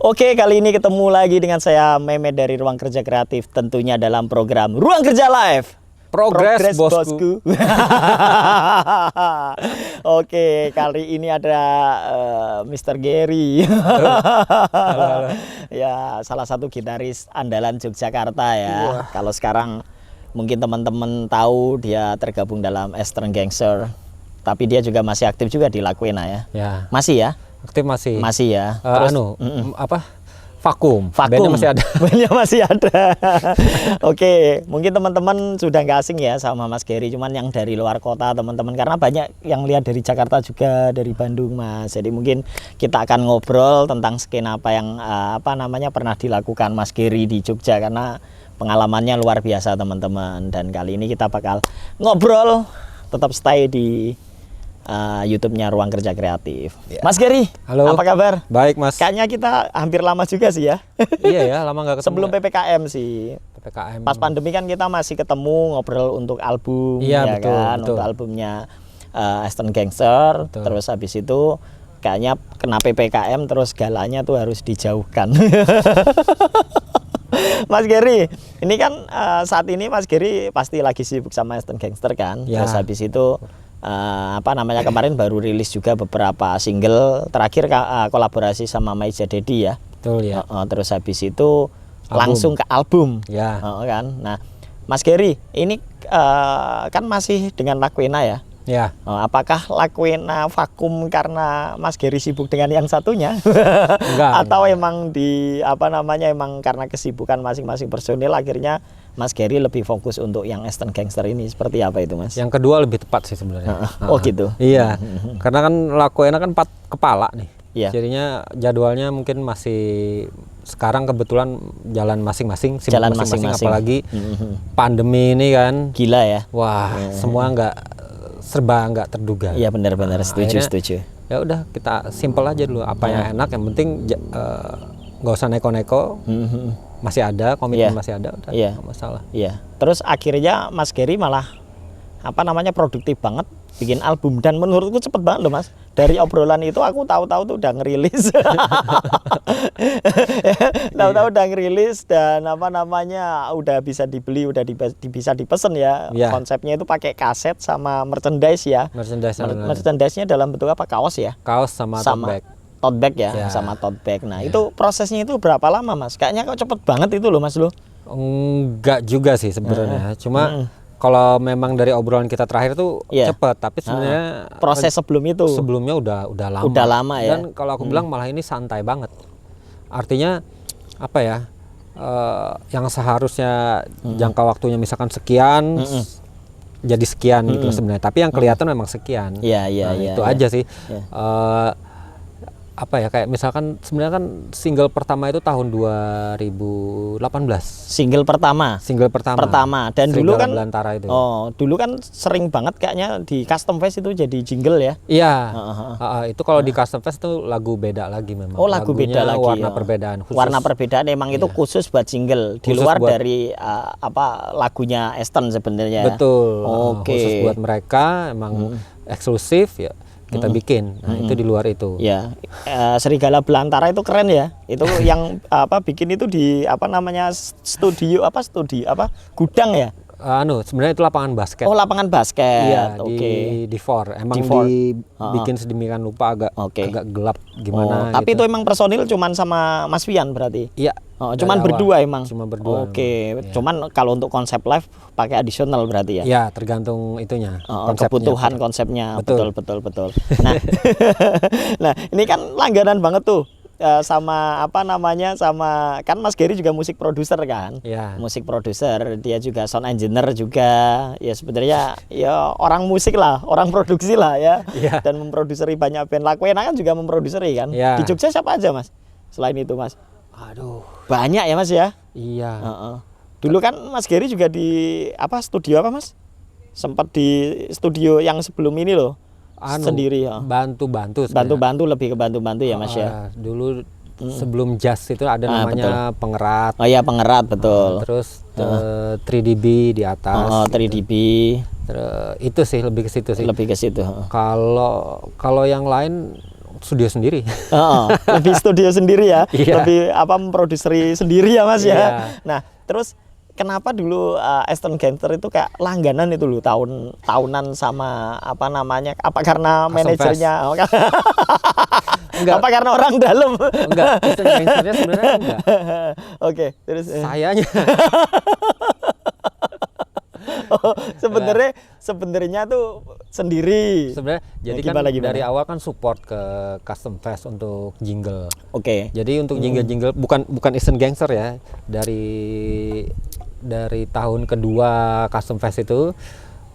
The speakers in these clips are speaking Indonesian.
Oke, kali ini ketemu lagi dengan saya Mehmet dari Ruang Kerja Kreatif, tentunya dalam program Ruang Kerja Live. Progres bosku. Oke, kali ini ada Mr. Gary. Halo. Ya, salah satu gitaris andalan Yogyakarta ya. Kalau sekarang mungkin teman-teman tahu dia tergabung dalam Eastern Gangster, tapi dia juga masih aktif juga di Lakwena ya. Ya. Masih ya? Aktif masih. Masih ya. Terus Vakum. Bandnya masih ada. Bandnya masih ada. Oke, mungkin teman-teman sudah nggak asing ya sama Mas Gary, cuman yang dari luar kota teman-teman, karena banyak yang lihat dari Jakarta juga, dari Bandung Mas. Jadi mungkin kita akan ngobrol tentang skena apa yang pernah dilakukan Mas Gary di Jogja, karena pengalamannya luar biasa teman-teman. Dan kali ini kita bakal ngobrol, tetap stay di YouTube-nya Ruang Kerja Kreatif. Ya. Mas Gary, halo. Apa kabar? Baik Mas. Kayaknya kita hampir lama juga sih ya. Iya ya, lama nggak ketemu. Sebelum PPKM sih. PPKM. Pas pandemi kan kita masih ketemu ngobrol untuk album, iya, ya betul, kan, betul. untuk albumnya Eastern Gangster. Betul. Terus habis itu kayaknya kena PPKM, terus galanya tuh harus dijauhkan. Mas Gary, ini kan saat ini Mas Gary pasti lagi sibuk sama Eastern Gangster kan. Ya. Terus habis itu kemarin baru rilis juga beberapa single, terakhir kolaborasi sama Maija Dedi ya. Betul ya. Terus habis itu langsung ke album ya. Kan. Nah, Mas Gary ini kan masih dengan Lakwena ya. Ya. Apakah Lakwena vakum karena Mas Gary sibuk dengan yang satunya? Enggak. Atau emang emang karena kesibukan masing-masing personil akhirnya Mas Gary lebih fokus untuk yang Eastern Gangster ini, seperti apa itu Mas? Yang kedua lebih tepat sih sebenarnya. Oh gitu. Iya. Karena kan Lakwena kan 4 kepala nih. Iya. Jadinya jadwalnya mungkin masih sekarang kebetulan jalan masing-masing, jalan masing-masing. Apalagi pandemi ini kan. Gila ya. Wah, semua serba nggak terduga. Iya benar-benar, setuju. Ya udah, kita simpel aja dulu, apa yang enak, yang penting nggak usah neko-neko. Masih ada komitmen, masih ada, udah nggak masalah. Iya. Terus akhirnya Mas Gary malah produktif banget bikin album, dan menurutku cepet banget loh Mas. Dari obrolan itu aku tahu-tahu tuh udah ngerilis. Tahu-tahu udah ngerilis dan udah bisa dibeli, udah bisa dipesen ya. Konsepnya itu pakai kaset sama merchandise ya. Merchandise-nya dalam bentuk apa? Kaos ya? Kaos sama tote bag. Tote bag ya, sama tote bag. Nah, itu prosesnya itu berapa lama Mas? Kayaknya kok cepet banget itu loh Mas lo. Enggak juga sih sebenarnya. Cuma kalau memang dari obrolan kita terakhir tuh cepet, tapi sebenarnya proses sebelumnya udah lama. Udah lama ya. Dan kalau aku bilang malah ini santai banget. Artinya apa ya? Yang seharusnya jangka waktunya misalkan sekian, jadi sekian gitu sebenarnya. Tapi yang kelihatan memang sekian. Itu aja sih. Kayak misalkan sebenarnya kan single pertama itu tahun 2018. Single pertama. Dan dulu kan Belantara itu. Dulu kan sering banget kayaknya di Custom Fest itu jadi jingle ya. Iya. Itu kalau di Custom Fest itu lagu beda lagi memang. Oh, lagu lagunya beda lagi. Warna perbedaan khusus. Warna perbedaan emang itu khusus buat jingle, di luar dari lagunya Eastern sebenarnya. Betul. Khusus buat mereka emang eksklusif ya. Kita bikin, itu di luar itu. Ya, Serigala Belantara itu keren ya. Itu yang bikin itu di studio gudang ya. Sebenarnya itu lapangan basket. Oh, lapangan basket. Iya, di FOR. Emang dibikin sedemikian rupa agak gelap gimana. Tapi gitu. itu emang personil cuman sama Mas Wian berarti. Iya. Cuman berdua emang. Cuma berdua. Cuman kalau untuk konsep live pakai additional berarti ya. Iya, tergantung itunya. Kebutuhan konsepnya. Betul. Nah, nah ini kan langganan banget tuh. Sama kan Mas Gary juga musik produser kan. Musik produser, dia juga sound engineer juga. Ya sebenarnya ya orang musik lah, orang produksi lah ya. Dan memproduksi banyak band. Lakwena kan juga memproduksi kan. Di Jogja siapa aja Mas selain itu Mas? Aduh, banyak ya Mas ya. Iya. Dulu kan Mas Gary juga di studio apa Mas? Sempat di studio yang sebelum ini loh. Sendiri ya. Bantu-bantu lebih ke bantu-bantu ya Mas ya. Dulu sebelum jazz itu ada namanya pengerat. Oh iya, pengerat betul. Terus 3DB di atas. 3DB. Itu sih lebih ke situ sih. Lebih ke situ. Kalau yang lain studio sendiri. Lebih studio sendiri ya, Iya. lebih apa memproduksi sendiri ya Mas ya. Iya. Nah terus kenapa dulu Aston Gangster itu kayak langganan itu loh tahunan sama apa namanya? Apa karena Custom manajernya? Enggak. Apa karena orang dalam? Enggak, Aston Gangsternya sebenarnya enggak. Oke, terus Sayanya. sebenarnya tuh sendiri. Sebenarnya jadi Gimana, kan gimana? dari awal kan support ke Custom Fest untuk jingle. Oke. Jadi untuk jingle-jingle bukan Aston Gangster ya. Dari tahun kedua Custom Fest itu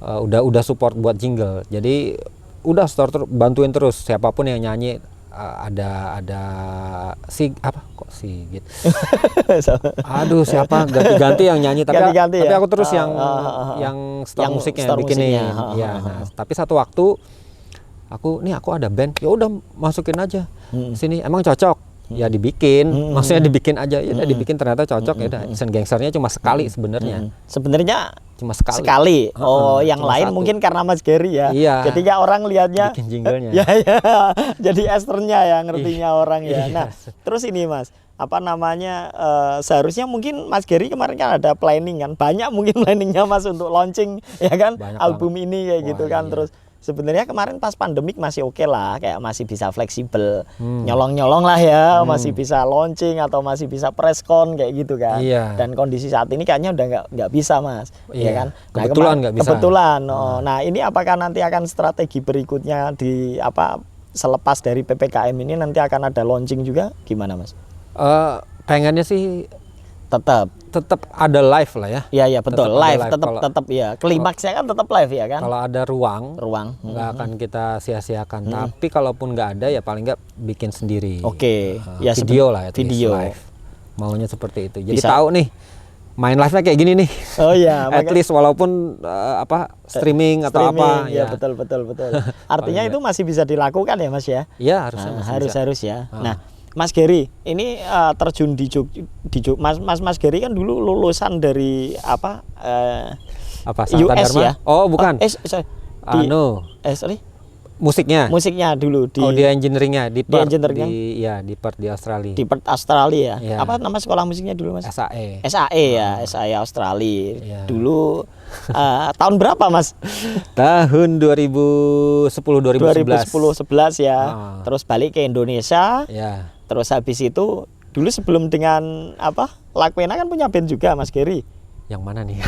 udah support buat jingle. Jadi udah bantuin terus siapapun yang nyanyi, ada Sigit. Aduh, siapa ganti-ganti yang nyanyi tapi Ganti-ganti tapi ya? aku terus yang store Yang musiknya store bikinin. musiknya. Iya, nah, tapi satu waktu aku ada band, ya udah masukin aja sini, emang cocok. Ya dibikin, maksudnya dibikin aja, ya udah dibikin ternyata cocok, ya udah. Aston Gangsternya cuma sekali sebenarnya. Sebenarnya Cuma sekali. sekali. Oh, yang cuma lain satu. mungkin karena Mas Gary ya. Iya. Ketika orang lihatnya Bikin jinglenya. ya. Jadi esternya ya ngertinya orang ya. Iya. Nah, terus ini Mas, apa namanya seharusnya mungkin Mas Gary kemarin kan ada planning kan. Banyak mungkin planningnya Mas untuk launching ya kan Banyak album ini kayak Wah, gitu kan. iya. Terus sebenarnya kemarin pas pandemik masih oke lah, kayak masih bisa fleksibel, nyolong-nyolong lah ya, masih bisa launching atau masih bisa press con kayak gitu kan. Iya. Dan kondisi saat ini kayaknya udah nggak bisa Mas, ya Iya. kan. Kebetulan nggak bisa. Kebetulan. Nah ini apakah nanti akan strategi berikutnya selepas dari PPKM ini nanti akan ada launching juga, gimana Mas? Pengennya sih Tetap ada live lah ya. Iya betul, Tetap ada live live. tetap ya. Klimaksnya kan tetap live ya kan. Kalau ada ruang nggak akan kita sia-siakan. Tapi kalaupun nggak ada ya paling nggak bikin sendiri. Oke. Ya, video lah, at least video. live. Maunya seperti itu. Jadi Bisa. tahu nih main live-nya kayak gini nih. Oh iya, At least walaupun streaming atau apa ya. Betul. Artinya Paling itu masih bisa dilakukan ya Mas ya. Iya, harusnya masih bisa. Harus ya. Nah, Mas Gary, ini terjun di Mas Gary kan dulu lulusan dari apa? Apa US Dharma? ya? Oh, bukan. Sorry. Sorry. Musiknya. Musiknya dulu di Dia engineeringnya di Perth, engineering. di Perth di Australia. di Perth Australia. Iya. Apa nama sekolah musiknya dulu Mas? SAE. SAE ya, SAE Australia. Iya. Dulu tahun berapa Mas? Tahun 2010 2011 ya. Terus balik ke Indonesia. Ya. Terus habis itu dulu sebelum dengan Lakwena kan punya band juga Mas Gary. Yang mana nih?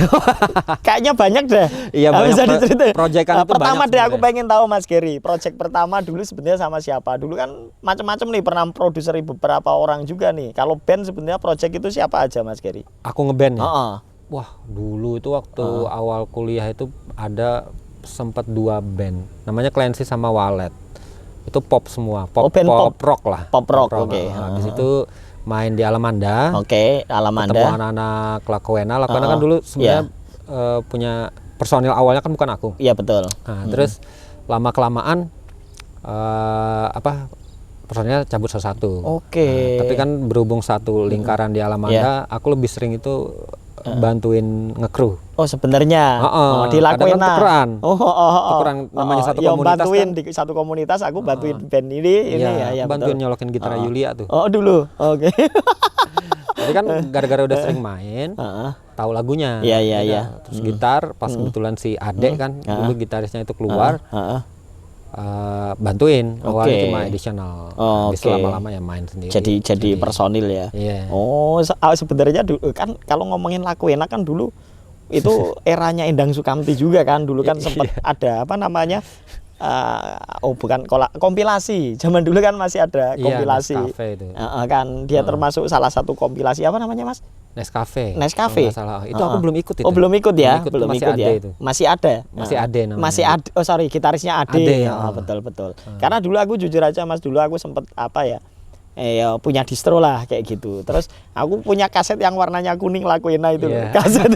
Kayaknya banyak deh. Iya, banyak. Bisa diceritain. Proyekan itu pertama banyak deh aku sebenarnya. pengen tahu Mas Gary. Project pertama dulu sebenarnya sama siapa? Dulu kan macam-macam nih, pernah produseri beberapa orang juga nih. Kalau band sebenarnya project itu siapa aja Mas Gary? Aku ngeband ya. Wah, Dulu itu waktu awal kuliah itu ada sempat 2 band. Namanya Clancy sama Wallet. Itu pop semua, band pop rock lah. Pop rock, oke. Habis itu main di Alamanda. Oke, Alamanda. Ketemu anak-anak Lakwena kan dulu sebenarnya punya personil awalnya kan bukan aku. Iya betul. Nah, terus lama kelamaan personilnya cabut satu. Oke. Tapi kan berhubung satu lingkaran di Alamanda, aku lebih sering itu bantuin ngekru. Oh sebenarnya di kadang kan Lakwena. tukeran. Tukeran namanya satu ya, komunitas bantuin kan. di satu komunitas, aku bantuin band ini ya bantuin betul. nyolokin gitar Yulia tuh. Oh dulu. Oke. Jadi kan gara-gara udah sering main, tahu lagunya. Iya. Terus gitar, pas kebetulan si Ade kan, dulu gitarisnya itu keluar, bantuin. Awalnya cuma additional. Habis lama-lama ya main sendiri. Jadi personil ya. Iya. Oh sebenarnya dulu kan kalau ngomongin Lakwena kan dulu itu eranya Endang Sukamti juga kan, dulu kan sempat ada apa namanya bukan kompilasi, zaman dulu kan masih ada kompilasi. Nescafe itu. Kan dia termasuk salah satu kompilasi apa namanya Mas? Nescafe. Nescafe. Salah. Itu aku belum ikut itu. Oh belum ikut ya? Belum Belum ikut, ikut ya? itu. Masih ada. Masih Ade namanya. Masih ada. Oh sorry, gitarisnya Ade. Betul. Karena dulu aku jujur aja Mas, dulu aku sempet punya distro lah kayak gitu. Terus aku punya kaset yang warnanya kuning Lakwena itu. Kaset.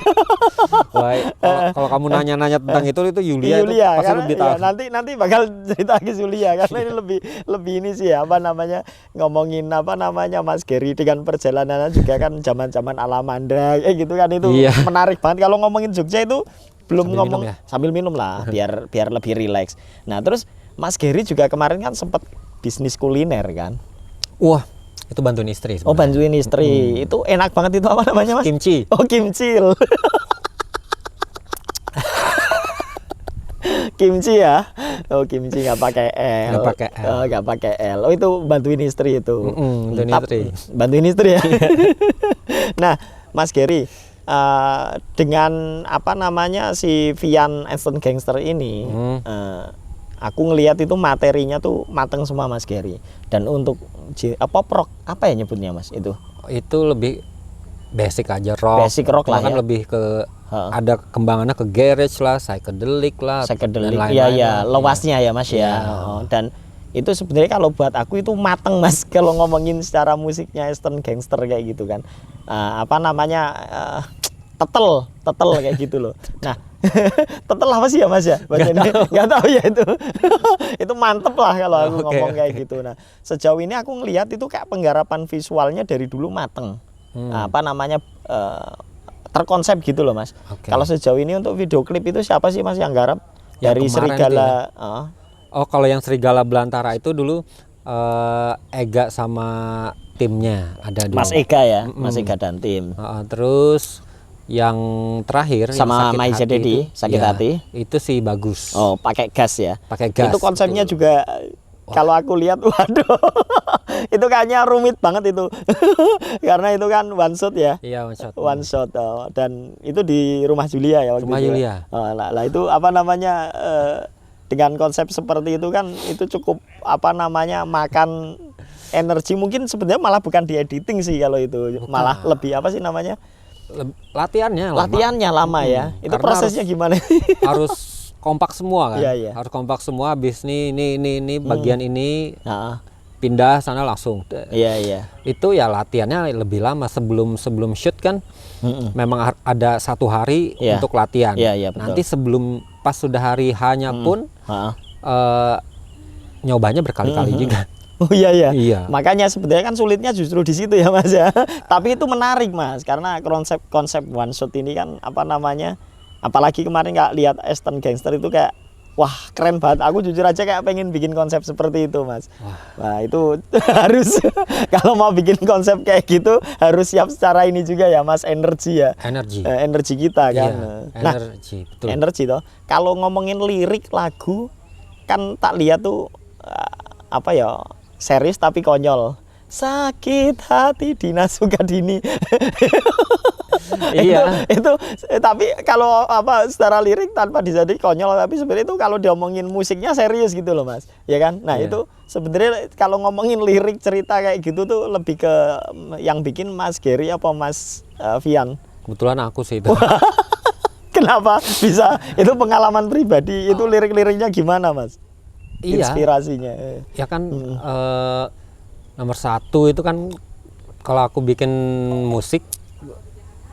Wah, kalau kamu nanya-nanya tentang itu Yulia itu pasti karena, lebih tahu. Nanti bakal cerita ke Yulia karena ini lebih ini sih ngomongin Mas Gary dengan perjalanannya juga kan zaman-zaman Alamanda kayak gitu kan, itu menarik banget. Kalau ngomongin Jogja itu belum sambil sambil minum lah biar lebih rileks. Nah, terus Mas Gary juga kemarin kan sempat bisnis kuliner kan. Wah, itu bantuin istri Oh, sebenarnya. bantuin istri. Itu enak banget itu, apa namanya, Mas? Kimchi. Oh, kimcil. Kimchi ya. Oh, kimchi nggak pakai L. Nggak pakai L. Oh, nggak pakai L. Oh, itu bantuin istri itu. Bantuin istri. Bantuin istri ya. Nah, Mas Gary, dengan apa namanya si Vian Instant Gangster ini, aku ngelihat itu materinya tuh mateng semua, Mas Gary. Dan untuk apa ya nyebutnya, Mas, itu? Itu lebih basic aja, rock. Basic rock lah Kan ya. lebih ke ada kembangannya ke garage lah, psychedelic lah, Psychedelic, dan iya lain-lain ya, lah. luasnya ya, Mas ya. Iya. Oh, dan itu sebenarnya kalau buat aku itu mateng, Mas, kalau ngomongin secara musiknya Instant Gangster kayak gitu kan. Apa namanya, tetel kayak gitu loh. Nah, tetel apa sih ya, Mas ya? Nggak tahu ya itu. Itu mantep lah kalau aku ngomong kayak gitu. Nah, sejauh ini aku ngelihat itu kayak penggarapan visualnya dari dulu mateng. Apa namanya, terkonsep gitu loh, Mas. Kalau sejauh ini untuk video klip itu siapa sih, Mas, yang garap? Yang Dari kemarin Serigala. Oh, kalau yang Serigala Belantara itu dulu Ega sama timnya ada dulu. Mas Ega ya, Mas Ega dan tim. Terus yang terakhir Sama yang Mai Jadi, Sakit Hati. Itu sih bagus. Oh, pakai gas ya. Pakai gas. Itu konsepnya juga kalau aku lihat, waduh, itu kayaknya rumit banget itu. Karena itu kan one shot ya. Iya, one shot. One shot, dan itu di Rumah Julia ya waktu Rumah itu. Julia. Lah itu apa namanya, dengan konsep seperti itu kan itu cukup apa namanya makan energi, mungkin sebenarnya malah bukan di editing sih kalau itu. Malah lebih apa sih namanya? Latihannya lama ya. Itu Karena prosesnya gimana? harus kompak semua kan. Iya. Harus kompak semua, habis ini bagian ini Nah, pindah sana langsung. iya. Itu ya latihannya lebih lama sebelum shoot kan. Memang ada 1 hari Iya. untuk latihan. Iya, betul. Nanti sebelum pas sudah hari hanya pun nyobanya berkali-kali juga. Oh iya. Iya. Makanya sebenarnya kan sulitnya justru di situ ya, Mas ya. Tapi itu menarik, Mas, karena konsep one shot ini kan apa namanya? Apalagi kemarin nggak lihat Instant Gangster itu kayak wah, keren banget. Aku jujur aja kayak pengen bikin konsep seperti itu, Mas. Wah, itu harus kalau mau bikin konsep kayak gitu harus siap secara ini juga ya, Mas, energi ya. Energi kita kan. Iya, energi, betul. Energi toh. Kalau ngomongin lirik lagu kan tak lihat tuh apa ya? Serius tapi konyol. Sakit hati Dina Sukadini. Iya. itu tapi kalau apa secara lirik tanpa disadari konyol, tapi sebenarnya itu kalau diomongin musiknya serius gitu loh, Mas, ya kan. Nah itu sebenarnya kalau ngomongin lirik cerita kayak gitu tuh lebih ke yang bikin Mas Gary apa Mas Vian? Kebetulan aku sih itu. Kenapa bisa? Itu pengalaman pribadi. Itu lirik-liriknya gimana, Mas? Iya. Inspirasinya. Ya kan nomor 1 itu kan kalau aku bikin musik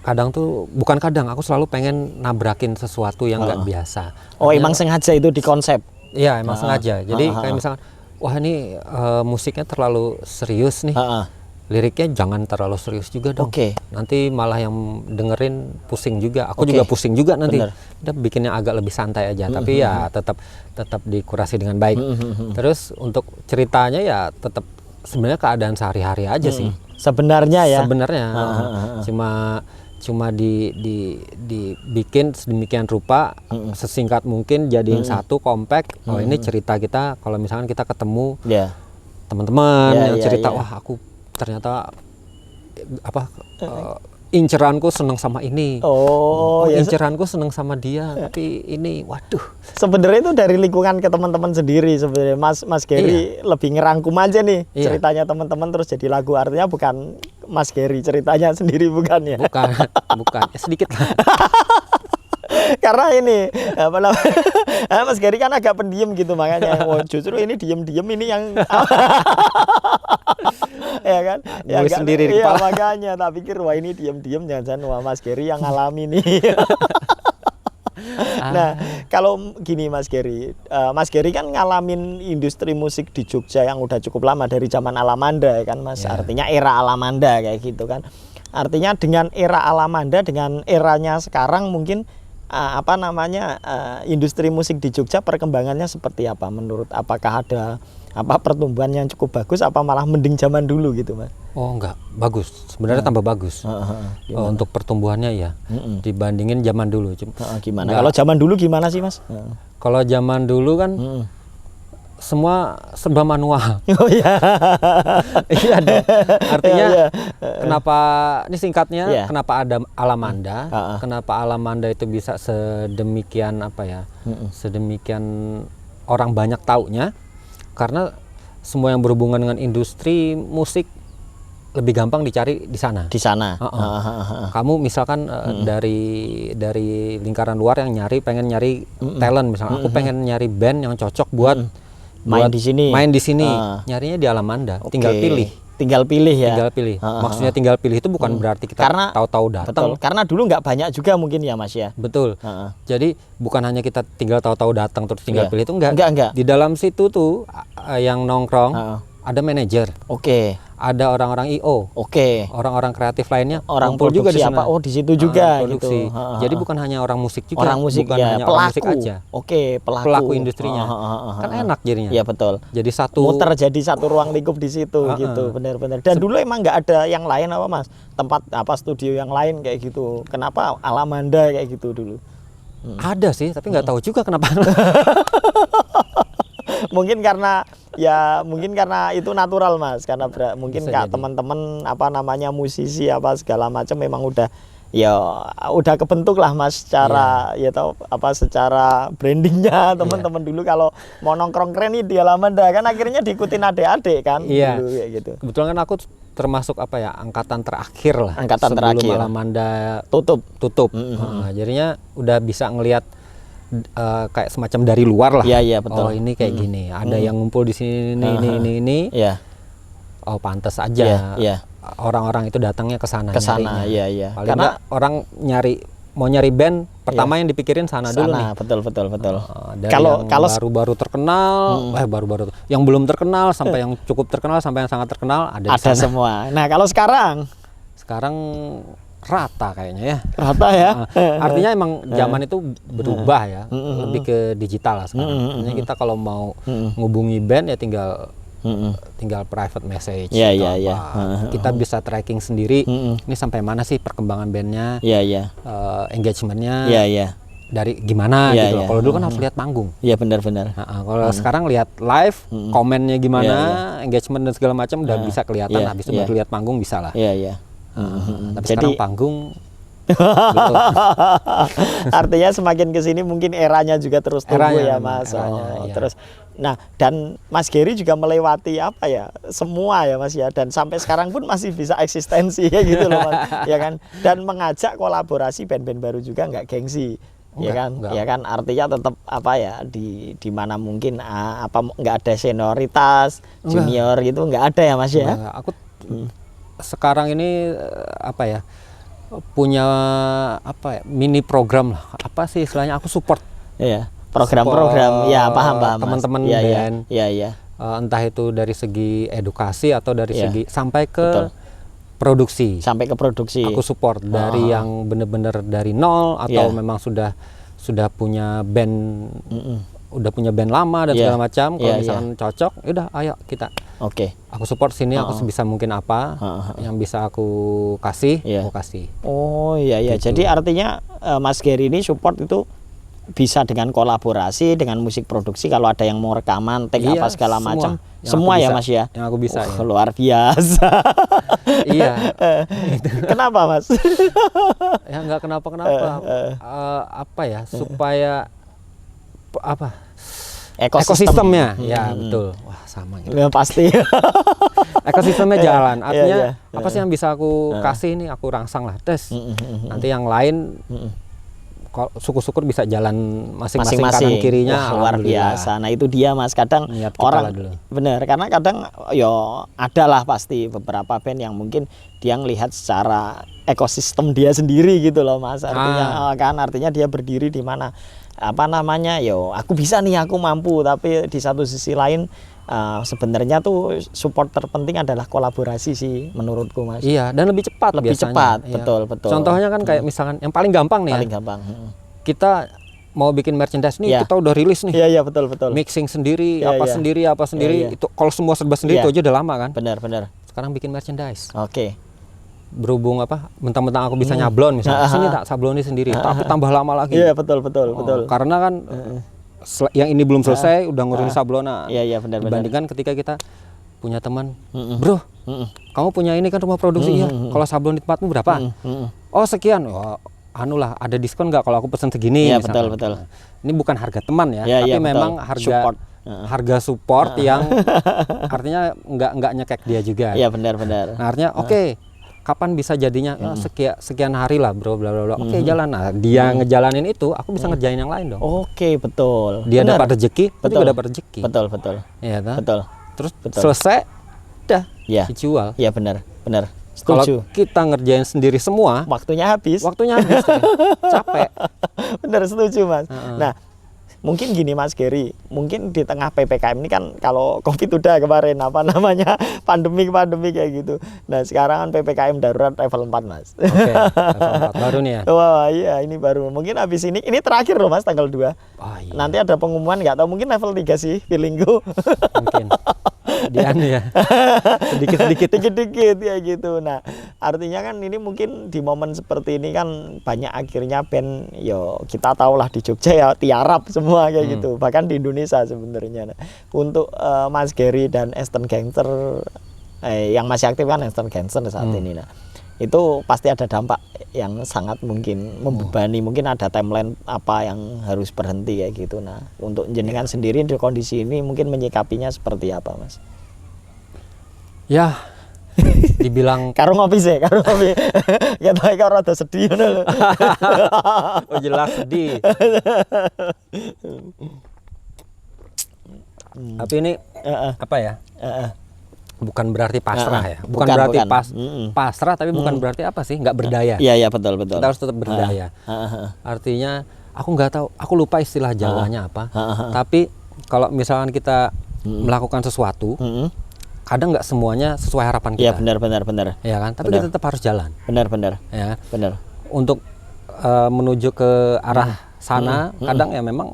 kadang tuh bukan kadang, aku selalu pengen nabrakin sesuatu yang nggak biasa. Oh, emang sengaja itu di konsep? Iya, emang sengaja. Jadi kayak misalkan, wah ini musiknya terlalu serius nih. Liriknya jangan terlalu serius juga dong. Nanti malah yang dengerin pusing juga. Aku juga pusing juga nanti. Udah bikinnya agak lebih santai aja. Tapi ya tetap dikurasi dengan baik. Terus untuk ceritanya ya tetap sebenarnya keadaan sehari-hari aja sih. Sebenarnya ya. Sebenarnya cuma dibikin sedemikian rupa sesingkat mungkin, jadiin satu compact. Oh ini cerita kita, kalau misalkan kita ketemu teman-teman yang cerita, wah aku ternyata apa inceranku seneng sama ini, inceranku seneng sama dia, tapi ini waduh. Sebenarnya itu dari lingkungan ke teman-teman sendiri sebenarnya, Mas Gary lebih ngerangkum aja nih ceritanya teman-teman terus jadi lagu, artinya bukan Mas Gary ceritanya sendiri, bukan ya? Bukan ya, sedikit lah. Karena ini apa namanya, Mas Gary kan agak pendiam gitu, makanya justru ini diem-diem ini yang ya kan ya sendiri di iya, kepala. makanya tak pikir wah ini diem-diem jangan-jangan wah Mas Gary yang ngalami nih. Nah kalau gini Mas Gary kan ngalamin industri musik di Jogja yang udah cukup lama dari zaman Alamanda ya kan, Mas, artinya era Alamanda kayak gitu kan. Artinya dengan era Alamanda dengan eranya sekarang mungkin apa namanya industri musik di Jogja perkembangannya seperti apa menurut, apakah ada apa pertumbuhan yang cukup bagus apa malah mending zaman dulu gitu Mas? Oh enggak, bagus. Sebenarnya tambah bagus. Untuk pertumbuhannya ya. Dibandingin zaman dulu. Gimana? Enggak. Kalau zaman dulu gimana sih Mas? Kalau zaman dulu kan semua serba manual. Oh iya. Iya dong. Artinya Iya. kenapa ini singkatnya Iya. kenapa ada Alamanda? Kenapa Alamanda itu bisa sedemikian apa ya? Sedemikian orang banyak taunya? Karena semua yang berhubungan dengan industri musik lebih gampang dicari di sana. Di sana. Kamu misalkan dari lingkaran luar yang pengen nyari talent misalnya, aku pengen nyari band yang cocok buat main di sini. Main di sini. Nyarinya di Alamanda. Tinggal pilih. Tinggal pilih ya. Tinggal pilih. Maksudnya tinggal pilih itu bukan berarti kita tahu-tahu datang. Betul. Karena dulu nggak banyak juga mungkin ya Mas ya. Betul. Jadi bukan hanya kita tinggal tahu-tahu datang terus tinggal pilih itu enggak. Enggak. Di dalam situ tuh yang nongkrong ada manajer. Oke. Ada orang-orang IO. Oke. Orang-orang kreatif lainnya orang kumpul juga di sana. Oh, di situ juga produksi. gitu. Jadi bukan hanya orang musik juga. Orang musik bukan ya, hanya pelaku. orang musik aja. Oke, pelaku industrinya. Kan enak jadinya. Iya betul. Jadi satu muter jadi satu ruang lingkup di situ gitu, benar-benar. Dan dulu emang nggak ada yang lain apa Mas? Tempat apa studio yang lain kayak gitu. Kenapa Alamanda kayak gitu dulu? Ada sih, tapi nggak tahu juga kenapa. Mungkin karena itu natural Mas, karena mungkin Kak teman-teman apa namanya musisi apa segala macam memang udah kebentuk lah Mas secara ya tahu apa secara brandingnya teman-teman dulu kalau mau nongkrong keren nih di Alamanda kan akhirnya diikutin adik-adik kan dulu kayak gitu. Kebetulan kan aku termasuk apa ya angkatan terakhir lah. Angkatan sebelum terakhir. Alamanda tutup. Jadinya udah bisa ngelihat kayak semacam dari luar lah. Iya betul. Oh ini kayak gini. Ada yang ngumpul di sini ini. Iya. Oh pantas aja. Iya. Orang-orang itu datangnya ke sana. Iya. Karena orang mau nyari band pertama yang dipikirin sana dulu nih. Betul. Kalau baru-baru terkenal, baru-baru yang belum terkenal sampai yang cukup terkenal sampai yang sangat terkenal ada sana. Semua. Nah kalau sekarang rata kayaknya ya. Rata ya. Artinya emang zaman itu berubah ya, lebih ke digital lah sekarang. Artinya kita kalau mau ngubungi band ya tinggal private message. Iya. Kita bisa tracking sendiri. Ini sampai mana sih perkembangan bandnya? Iya. Engagementnya. Iya. Dari gimana gitu. Kalau dulu kan harus lihat panggung. Iya benar. Kalau sekarang lihat live, komennya gimana, engagement dan segala macam udah bisa kelihatan. Habis itu baru lihat panggung bisa lah. Iya. Tapi sekarang panggung artinya semakin kesini mungkin eranya juga terus tumbuh ya Mas. Iya. Terus nah dan Mas Gary juga melewati apa ya semua ya Mas ya dan sampai sekarang pun masih bisa eksistensi ya gitu loh Mas ya kan dan mengajak kolaborasi band-band baru juga nggak gengsi. Ya kan artinya tetap apa ya di mana mungkin nggak ada senioritas junior gitu nggak ada ya Mas ya. Aku sekarang ini apa ya punya mini program lah apa sih istilahnya aku support program-program ya paham teman-teman band entah itu dari segi edukasi atau dari segi sampai ke produksi aku support dari yang bener-bener dari nol atau memang sudah punya band udah punya band lama dan segala macam kalau misalkan cocok udah ayo kita aku support sini aku sebisa mungkin apa yang bisa aku kasih aku kasih. Oh iya gitu. Jadi artinya Mas Gary ini support itu bisa dengan kolaborasi dengan musik produksi kalau ada yang mau rekaman take apa segala macam semua ya Mas ya yang aku bisa luar biasa. Iya. Kenapa Mas? Ya nggak kenapa apa ya supaya ekosistemnya ya betul wah sama gitu. Ya, pasti ekosistemnya jalan artinya apa sih yang bisa aku kasih nih aku rangsang lah tes nanti yang lain syukur-syukur bisa jalan masing-masing kanan kirinya. Wah, luar biasa. Nah itu dia Mas kadang orang bener karena kadang ada lah pasti beberapa band yang mungkin dia ngelihat secara ekosistem dia sendiri gitu loh Mas artinya artinya dia berdiri di mana apa namanya aku bisa nih aku mampu tapi di satu sisi lain sebenarnya tuh support terpenting adalah kolaborasi sih menurutku Mas. Iya dan lebih cepat biasanya. Betul. Contohnya kan kayak misalkan yang paling gampang nih gampang. Kita mau bikin merchandise nih, Iya. kita udah rilis nih. Iya, iya, betul, betul. Mixing sendiri, Iya, apa iya. sendiri, apa sendiri. Iya, iya. Itu kalau semua serba sendiri Iya. itu aja udah lama kan. Benar, benar. Sekarang bikin merchandise. Oke. Berhubung apa? Mentang-mentang aku bisa nyablon misalnya. Sini tak sabloni sendiri, tapi tambah lama lagi. Iya, betul, betul, Oh, betul. karena kan yang ini belum selesai udah ngurusin sablonan. Iya, iya, benar, benar. Dibandingkan ketika kita punya teman, Mm-mm. bro, Mm-mm. kamu punya ini kan rumah produksi ya. Kalau sablon di tempatmu berapa? Mm-mm. Oh sekian. Oh, anu lah, ada diskon nggak kalau aku pesen segini? Iya, misalkan. betul, betul. Ini bukan harga teman ya, Iya, tapi iya, betul. memang harga Support. harga support yang artinya nggak nyekek dia juga. Iya, benar, benar. Nah, artinya oke, kapan bisa jadinya? Ya, sekian hari lah bro, bla bla bla. Oke, jalan. Nah, dia ngejalanin itu, aku bisa ngerjain yang lain dong. Oke, betul. Dia Benar. dapat rezeki, aku Betul. juga dapat rezeki. Betul, betul. Iya kan? Betul. Terus Betul. selesai, udah Iya. dijual. Iya, benar, benar. Kalau Setuju. kita ngerjain sendiri semua, Waktunya habis. waktunya habis, deh. Capek. Benar, setuju, Mas. Nah, mungkin gini Mas Gary, mungkin di tengah PPKM ini kan kalau Covid udah kemarin apa namanya pandemi kayak gitu. Nah, sekarang kan PPKM darurat level 4, Mas. Oke, level 4 baru nih ya. Wah, iya ini baru. Mungkin habis ini terakhir loh Mas, tanggal 2. Oh, iya. Nanti ada pengumuman, nggak tahu mungkin level 3 sih feelingku. Mungkin dia anu ya, sedikit-sedikit. Dikit-dikit ya gitu. Nah, artinya kan ini mungkin di momen seperti ini kan banyak akhirnya band yo kita tahu lah di Jogja ya tiarap semua kayak gitu. Bahkan di Indonesia sebenarnya. Nah, untuk Mas Gary dan Eastern Gangster yang masih aktif kan Eastern Gangster saat ini. Nah, itu pasti ada dampak yang sangat mungkin membebani. Mungkin ada timeline apa yang harus berhenti kayak gitu. Nah, untuk jenengan sendiri di kondisi ini mungkin menyikapinya seperti apa, Mas? Ya, dibilang Karo ngopi sih, karo ngopi. Kita karo rada sedih ngono lho. oh jelas sedih. Tapi ini Heeh, apa ya? heeh. Bukan berarti pasrah ya. Bukan, Bukan, berarti bukan. pasrah, tapi bukan berarti apa sih? Nggak berdaya. Iya, iya, betul, betul. Kita harus tetap berdaya. Heeh. Artinya aku nggak tahu, aku lupa istilah Jawanya apa. Tapi kalau misalkan kita melakukan sesuatu, kadang nggak semuanya sesuai harapan Iya, kita. benar, benar, benar. Ya kan? Tapi Benar. kita tetap harus jalan. Benar, benar. Ya kan? Benar. Untuk menuju ke arah sana, kadang ya memang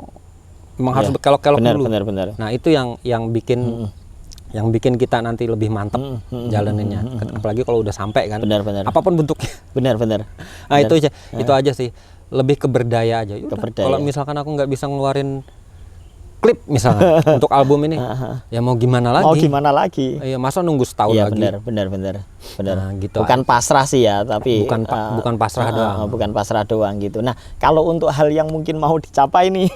harus Iya. berkelok-kelok Benar, dulu. benar, benar. Nah itu yang bikin kita nanti lebih mantep jalaninnya. Apalagi kalau udah sampai kan. Benar, benar. Apapun bentuknya. Benar, benar. Nah itu aja sih. Lebih ke berdaya aja. Yaudah, Ke berdaya. kalau misalkan aku nggak bisa ngeluarin klip misalnya untuk album ini, ya mau gimana lagi? Mau gimana lagi? Iya, masa nunggu setahun Iya, lagi? benar, benar, benar. Benar. Nah, gitu Bukan pasrah sih ya, tapi Bukan pasrah doang. Bukan pasrah doang gitu. Nah, kalau untuk hal yang mungkin mau dicapai nih,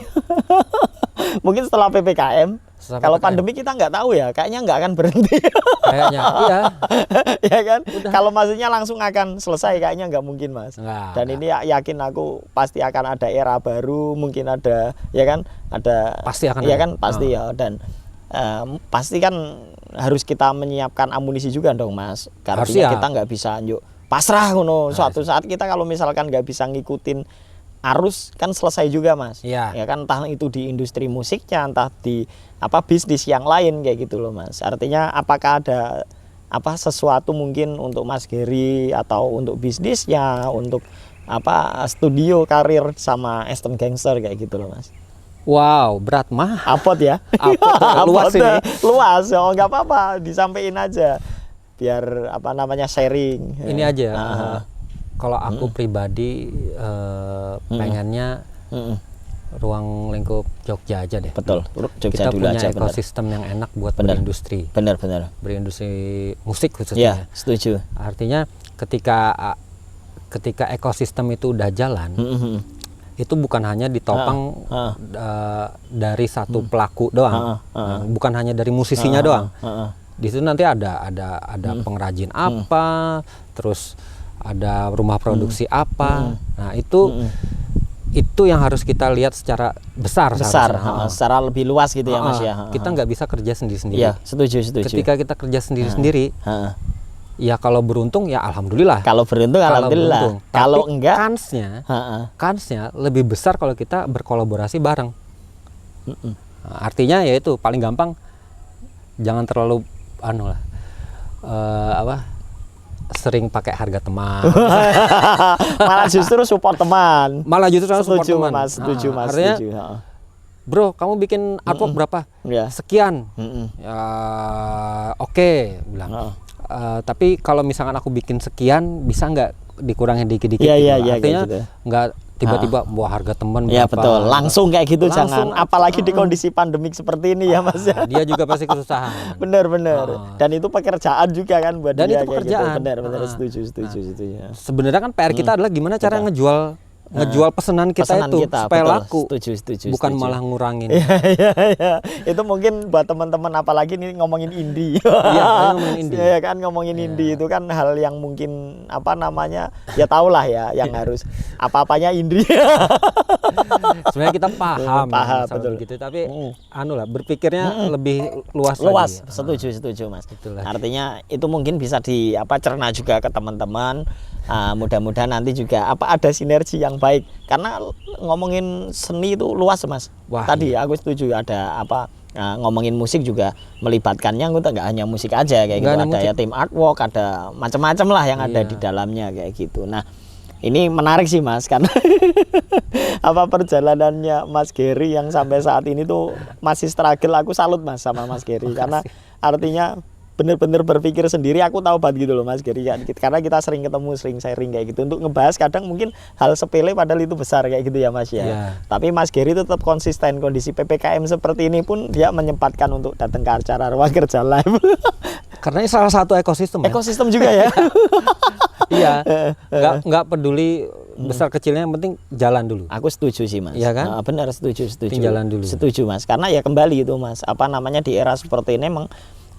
mungkin setelah PPKM, Setelah kalau PPKM. pandemi kita nggak tahu ya, kayaknya nggak akan berhenti. Kayaknya, iya. Ya kan? Kalau maksudnya langsung akan selesai kayaknya nggak mungkin, Mas. Nggak, Dan ini yakin aku pasti akan ada era baru, mungkin ada, ya kan? Ada. Pasti akan ya ada. kan? Pasti ya. Dan pasti kan harus kita menyiapkan amunisi juga dong, Mas. Karena Harus ya. kita nggak bisa yuk pasrah ngono. Suatu saat kita kalau misalkan nggak bisa ngikutin arus kan selesai juga, Mas. Iya. Ya kan, entah itu di industri musiknya, entah di bisnis yang lain kayak gitu loh, Mas. Artinya apakah ada sesuatu mungkin untuk Mas Gary atau untuk bisnisnya, untuk studio karir sama Eastern Gangster kayak gitu loh, Mas. Wow, berat mah. Apot ya. Apot, luas Apot, ini. Luas, oh nggak apa-apa, disampaikan aja biar sharing. Ini aja. Ah. Kalau aku pribadi pengennya ruang lingkup Jogja aja deh. Betul. Jogja Kita dulu punya aja, benar. ekosistem yang enak buat Benar. berindustri, Benar. berindustri musik Iya, khususnya. setuju. Artinya ketika ekosistem itu udah jalan, itu bukan hanya ditopang dari satu pelaku doang, bukan hanya dari musisinya doang. Di situ nanti ada pengrajin apa, terus ada rumah produksi apa. Nah itu yang harus kita lihat secara besar. Secara lebih luas gitu ya, Mas ya. Kita nggak bisa kerja sendiri-sendiri. Iya, setuju. Ketika kita kerja sendiri-sendiri, ya kalau beruntung ya alhamdulillah. Kalau beruntung alhamdulillah. beruntung. Kalau Tapi enggak, kansnya lebih besar kalau kita berkolaborasi bareng. Nah, artinya ya itu paling gampang, jangan terlalu sering pakai harga teman. Malah justru support teman. Malah justru support Setuju teman. mas, setuju mas, Artinya, setuju. Ha. bro, kamu bikin artwork berapa? Ya. Sekian. Mm-mm. Ya, oke, bilang. Ha. Tapi kalau misalkan aku bikin sekian, bisa nggak dikurangin dikit-dikit? Iya, gitu? iya, iya, Artinya kayak gitu. nggak tiba-tiba wah harga teman Ya berapa. betul, langsung kayak gitu Langsung, jangan. Apalagi di kondisi pandemik seperti ini ya mas ya. Dia juga pasti kesusahan. Bener-bener. Dan itu pekerjaan juga kan buat Dan dia itu kayak gitu. pekerjaan. Bener-bener setuju setuju. Sebenarnya kan PR kita adalah gimana cara ngejual pesanan kita Pesanan itu kita, supaya betul. laku. Setuju. Bukan malah ngurangin. Iya. Itu mungkin buat teman-teman apalagi nih ngomongin indie. Iya, ngomongin indie. Ya kan ngomongin indie itu kan hal yang mungkin apa namanya ya tau lah ya yang harus apa-apanya indie. Sebenarnya kita paham betul. begitu, tapi anu lah berpikirnya lebih luas Luas, lagi. setuju mas. Itulah. Artinya itu mungkin bisa cerna juga ke teman-teman. Mudah-mudahan nanti juga ada sinergi yang baik karena ngomongin seni itu luas mas. Wah, Tadi aku setuju ada ngomongin musik juga melibatkannya nggak hanya musik aja kayak gitu, ada ya tim artwork, ada macam-macam lah yang ada di dalamnya kayak gitu. Nah ini menarik sih mas karena perjalanannya Mas Gary yang sampai saat ini tuh masih struggle. Aku salut mas sama Mas Gary karena artinya bener-bener berpikir sendiri. Aku tahu banget gitu loh Mas Gary ya, karena kita sering ketemu, sering sharing kayak gitu untuk ngebahas kadang mungkin hal sepele padahal itu besar kayak gitu ya Mas ya. Tapi Mas Gary tetap konsisten. Kondisi PPKM seperti ini pun dia menyempatkan untuk datang ke acara Ruang Kerja Live. Karena ini salah satu ekosistem. Ekosistem juga ya. Iya. Nggak peduli besar kecilnya, yang penting jalan dulu. Aku setuju sih Mas. Iya kan? Benar, setuju. Jalan dulu. Setuju Mas. Karena ya kembali itu Mas, di era seperti ini emang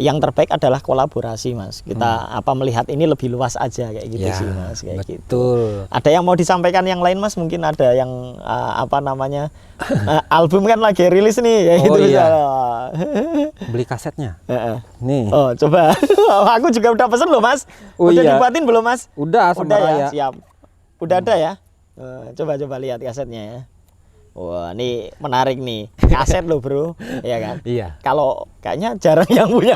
yang terbaik adalah kolaborasi Mas. Kita melihat ini lebih luas aja kayak gitu sih Mas, kayak betul. gitu. Ada yang mau disampaikan yang lain Mas? Mungkin ada yang album kan lagi rilis nih kayak gitu. Iya. Beli kasetnya. Nih. Oh, coba. Aku juga udah pesen loh Mas. Udah dibuatin belum Mas? Udah sama Raya. Ya, siap. Udah ada ya? Coba lihat kasetnya ya. Wah, ini menarik nih. Kaset loh, Bro. Iya kan? Iya. Kalau kayaknya jarang yang punya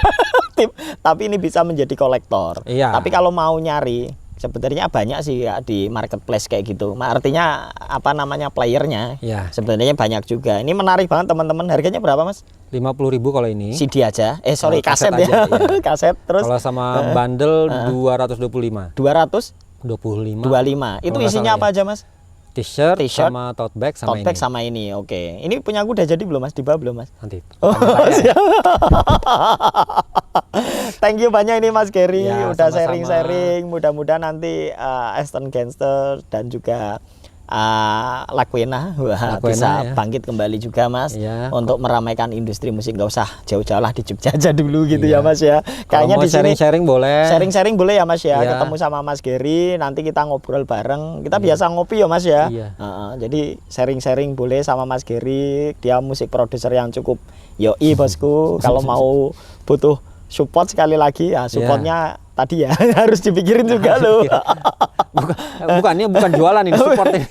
tip, tapi ini bisa menjadi kolektor. Iya. Tapi kalau mau nyari, sebenarnya banyak sih ya di marketplace kayak gitu. Artinya playernya. Iya. Sebenarnya banyak juga. Ini menarik banget teman-teman. Harganya berapa, Mas? 50.000 kalau ini. CD aja. Kaset aja, ya. Iya. Kaset terus. Kalau sama bundle 225. 225. Itu isinya apa aja, Mas? T-shirt sama tote bag sama tote bag sama ini. Oke. Ini punya aku udah jadi belum Mas? Dibawa belum Mas? Nanti. Siap. Thank you banyak ini Mas Gary Ya, udah sama-sama. sharing-sharing. Mudah-mudahan nanti Eastern Gangster dan juga Lakwena bisa bangkit kembali juga Mas, untuk meramaikan industri musik. Nggak usah jauh-jauh lah, di Jogja aja dulu gitu ya Mas ya. Kayaknya di sini sharing-sharing boleh. Sharing-sharing boleh ya Mas ya. Ketemu sama Mas Gary, nanti kita ngobrol bareng. Kita biasa ngopi ya Mas ya. Jadi sharing-sharing boleh sama Mas Gary. Dia musik produser yang cukup yoi bosku. Kalau mau butuh support sekali lagi ya, supportnya tadi ya harus dipikirin juga loh. Bukan jualan, ini support ini.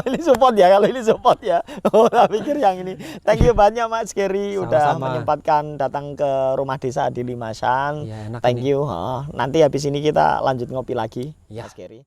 Ini support ya, kalau ini support ya. Tak pikir yang ini. Thank you banyak Mas Gary udah menyempatkan datang ke rumah desa di Limasan. Thank you. Nanti habis ini kita lanjut ngopi lagi Mas Gary.